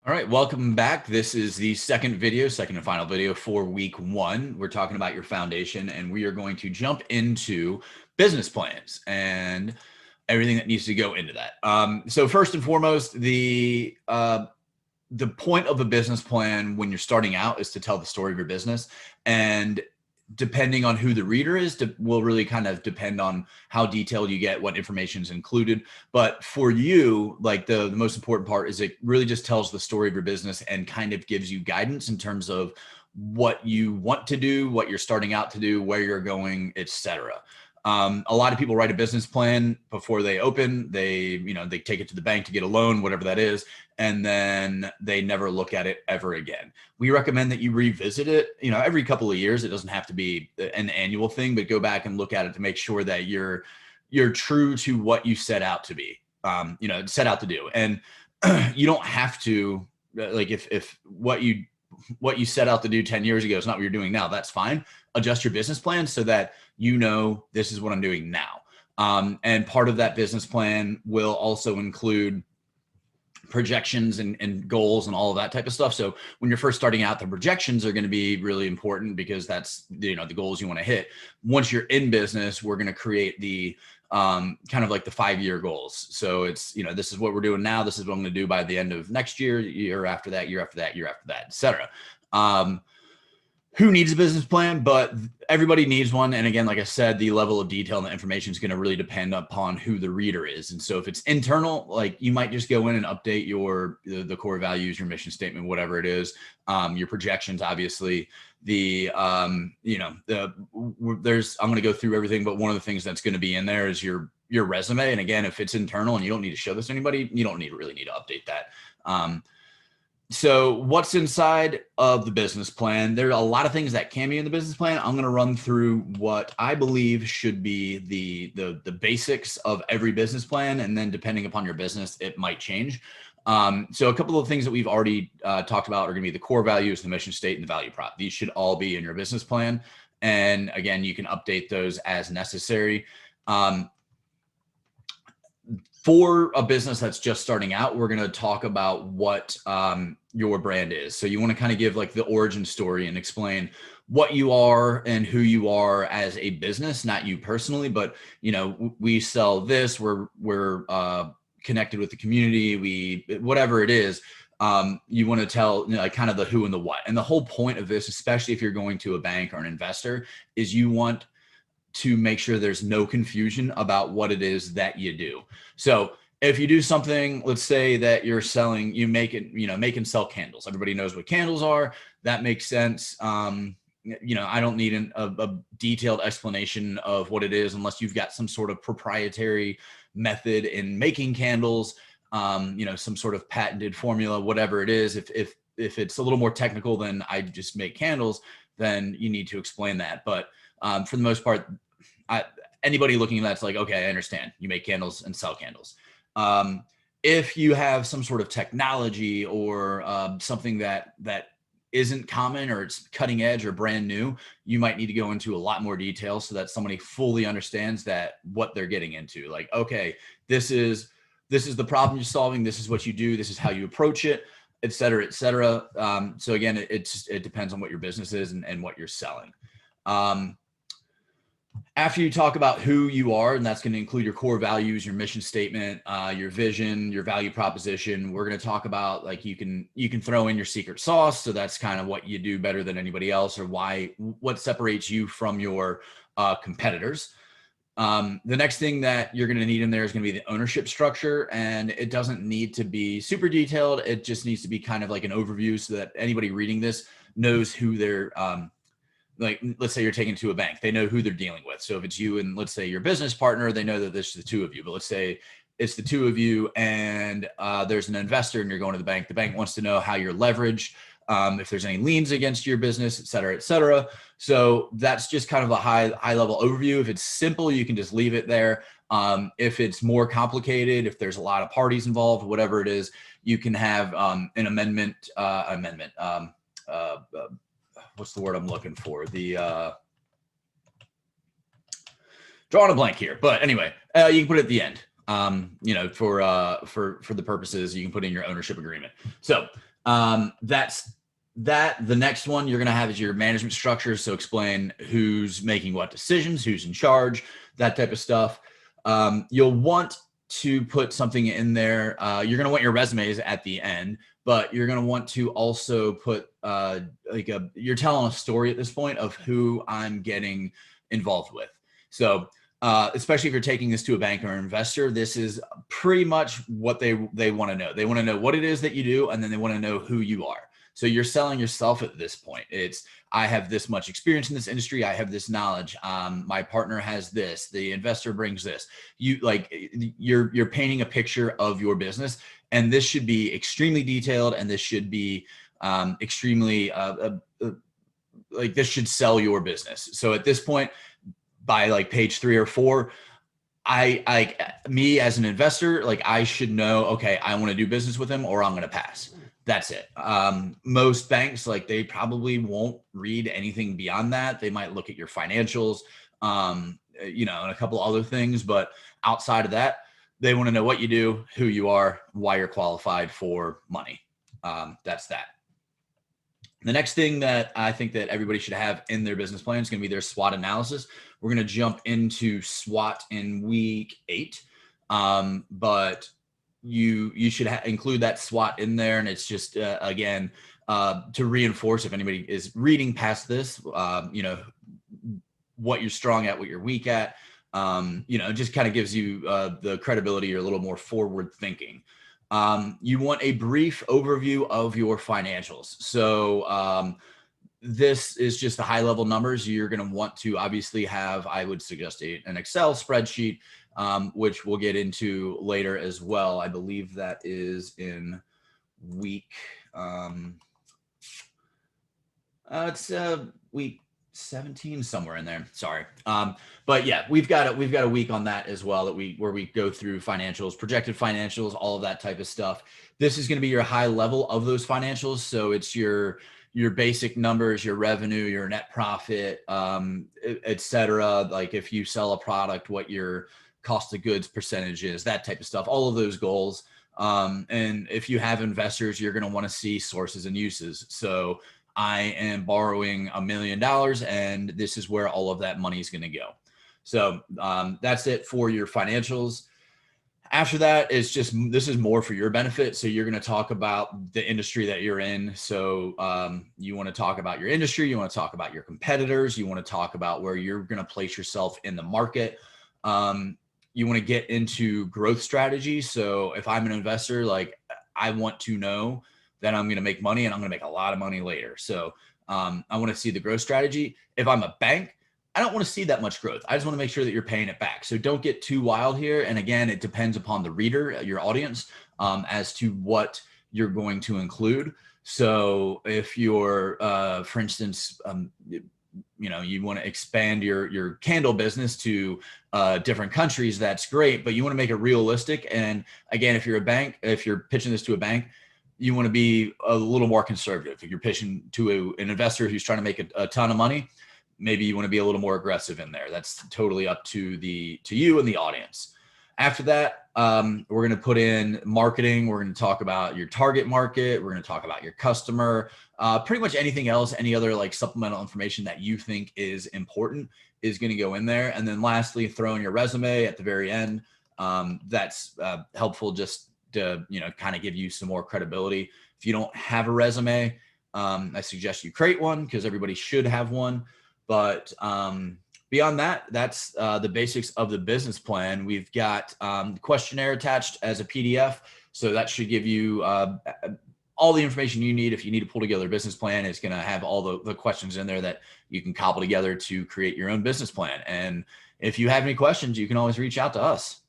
All right, welcome back. This is the second and final video for week one. We're talking about your foundation, and we are going to jump into business plans and everything that needs to go into that. So first and foremost, the point of a business plan when you're starting out is to tell the story of your business, and depending on who the reader is will really kind of depend on how detailed you get, what information is included. But for you, like the most important part is it really just tells the story of your business and kind of gives you guidance in terms of what you want to do, what you're starting out to do, where you're going, etc. A lot of people write a business plan before they open. They take it to the bank to get a loan, whatever that is, and then they never look at it ever again. We recommend that you revisit it, every couple of years. It doesn't have to be an annual thing, but go back and look at it to make sure that you're true to what you set out to be, set out to do. And you don't have to, like, if what you set out to do 10 years ago is not what you're doing now, that's fine. Adjust your business plan so that this is what I'm doing now. And part of that business plan will also include projections and goals and all of that type of stuff. So when you're first starting out, the projections are going to be really important because that's, the goals you want to hit. Once you're in business, we're going to create the kind of like the 5-year goals. So it's, this is what we're doing now. This is what I'm going to do by the end of next year, year after that, year after that, year after that, etc. Who needs a business plan? But everybody needs one. And again, like I said, the level of detail and the information is going to really depend upon who the reader is. And so if it's internal, like you might just go in and update the core values, your mission statement, whatever it is, your projections, obviously. I'm going to go through everything, but one of the things that's going to be in there is your resume. And again, if it's internal and you don't need to show this to anybody, you don't really need to update that. So what's inside of the business plan? There are a lot of things that can be in the business plan. I'm going to run through what I believe should be the basics of every business plan. And then depending upon your business, it might change. So a couple of things that we've already talked about are going to be the core values, the mission state, and the value prop. These should all be in your business plan. And again, you can update those as necessary. For a business that's just starting out, we're going to talk about what your brand is. So you want to kind of give like the origin story and explain what you are and who you are as a business, not you personally, but we sell this, we're connected with the community, whatever it is. You want to tell kind of the who and the what. And the whole point of this, especially if you're going to a bank or an investor, is you want to make sure there's no confusion about what it is that you do. So if you do something, let's say that you're selling, you make and sell candles. Everybody knows what candles are. That makes sense. I don't need a detailed explanation of what it is unless you've got some sort of proprietary method in making candles, some sort of patented formula, whatever it is. If it's a little more technical than I just make candles, then you need to explain that. But for the most part, anybody looking at that's like, okay, I understand. You make candles and sell candles. If you have some sort of technology or something that isn't common or it's cutting edge or brand new, you might need to go into a lot more detail so that somebody fully understands that what they're getting into. Like, okay, this is the problem you're solving. This is what you do. This is how you approach it, et cetera, et cetera. So again, it depends on what your business is and what you're selling. After you talk about who you are, and that's going to include your core values, your mission statement, your vision, your value proposition, we're going to talk about like you can throw in your secret sauce. So that's kind of what you do better than anybody else, or what separates you from your competitors. The next thing that you're going to need in there is going to be the ownership structure, and it doesn't need to be super detailed. It just needs to be kind of like an overview so that anybody reading this knows who they're like, let's say you're taking to a bank, they know who they're dealing with. So if it's you and let's say your business partner, they know that this is the two of you. But let's say it's the two of you and there's an investor and you're going to the bank. The bank wants to know how you're leveraged, if there's any liens against your business, et cetera, et cetera. So that's just kind of a high level overview. If it's simple, you can just leave it there. If it's more complicated, if there's a lot of parties involved, whatever it is, you can have an amendment. What's the word I'm looking for? Drawing a blank here, but anyway, you can put it at the end. For the purposes, you can put in your ownership agreement. So That's that. The next one you're going to have is your management structure. So explain who's making what decisions, who's in charge, that type of stuff. You'll want to put something in there. You're going to want your resumes at the end, but you're going to want to also put you're telling a story at this point of who I'm getting involved with. So especially if you're taking this to a bank or an investor, this is pretty much what they want to know. They want to know what it is that you do, and then they want to know who you are. So you're selling yourself at this point. It's, I have this much experience in this industry. I have this knowledge. My partner has this. The investor brings this. You're painting a picture of your business, and this should be extremely detailed, and this should be extremely this should sell your business. So at this point, by like page 3 or 4, me as an investor, like I should know, okay, I want to do business with him or I'm going to pass. That's it. Most banks, like they probably won't read anything beyond that. They might look at your financials, and a couple other things, but outside of that, they want to know what you do, who you are, why you're qualified for money. That's that. The next thing that I think that everybody should have in their business plan is going to be their SWOT analysis. We're going to jump into SWOT in week 8, but you should include that SWOT in there. And it's just, again, to reinforce if anybody is reading past this, what you're strong at, what you're weak at, it just kind of gives you the credibility or a little more forward thinking. You want a brief overview of your financials. So this is just the high level numbers. You're going to want to obviously have, I would suggest an Excel spreadsheet, which we'll get into later as well. I believe that is in week, it's week 17, somewhere in there. Sorry. But yeah, we've got a week on that as well, where we go through financials, projected financials, all of that type of stuff. This is going to be your high level of those financials. So it's your basic numbers, your revenue, your net profit, et cetera. Like if you sell a product, what your cost of goods percentage is, that type of stuff, all of those goals. And if you have investors, you're going to want to see sources and uses. So I am borrowing $1 million, and this is where all of that money is going to go. So that's it for your financials. After that, it's just, this is more for your benefit. So you're going to talk about the industry that you're in. So you want to talk about your industry. You want to talk about your competitors. You want to talk about where you're going to place yourself in the market. You want to get into growth strategy. So if I'm an investor, like I want to know that I'm going to make money and I'm going to make a lot of money later. So I want to see the growth strategy. If I'm a bank, I don't want to see that much growth. I just want to make sure that you're paying it back. So don't get too wild here. And again, it depends upon the reader, your audience, as to what you're going to include. So if you're, for instance, you want to expand your candle business to different countries, that's great, but you want to make it realistic. And again, if you're a bank, if you're pitching this to a bank, you want to be a little more conservative. If you're pitching to an investor who's trying to make a ton of money, maybe you want to be a little more aggressive in there. That's totally up to you and the audience. After that, we're going to put in marketing. We're going to talk about your target market. We're going to talk about your customer, pretty much anything else, any other like supplemental information that you think is important is going to go in there. And then lastly, throw in your resume at the very end. That's helpful just to, kind of give you some more credibility. If you don't have a resume, I suggest you create one because everybody should have one. But beyond that, that's the basics of the business plan. We've got the questionnaire attached as a PDF. So that should give you all the information you need. If you need to pull together a business plan, it's going to have all the questions in there that you can cobble together to create your own business plan. And if you have any questions, you can always reach out to us.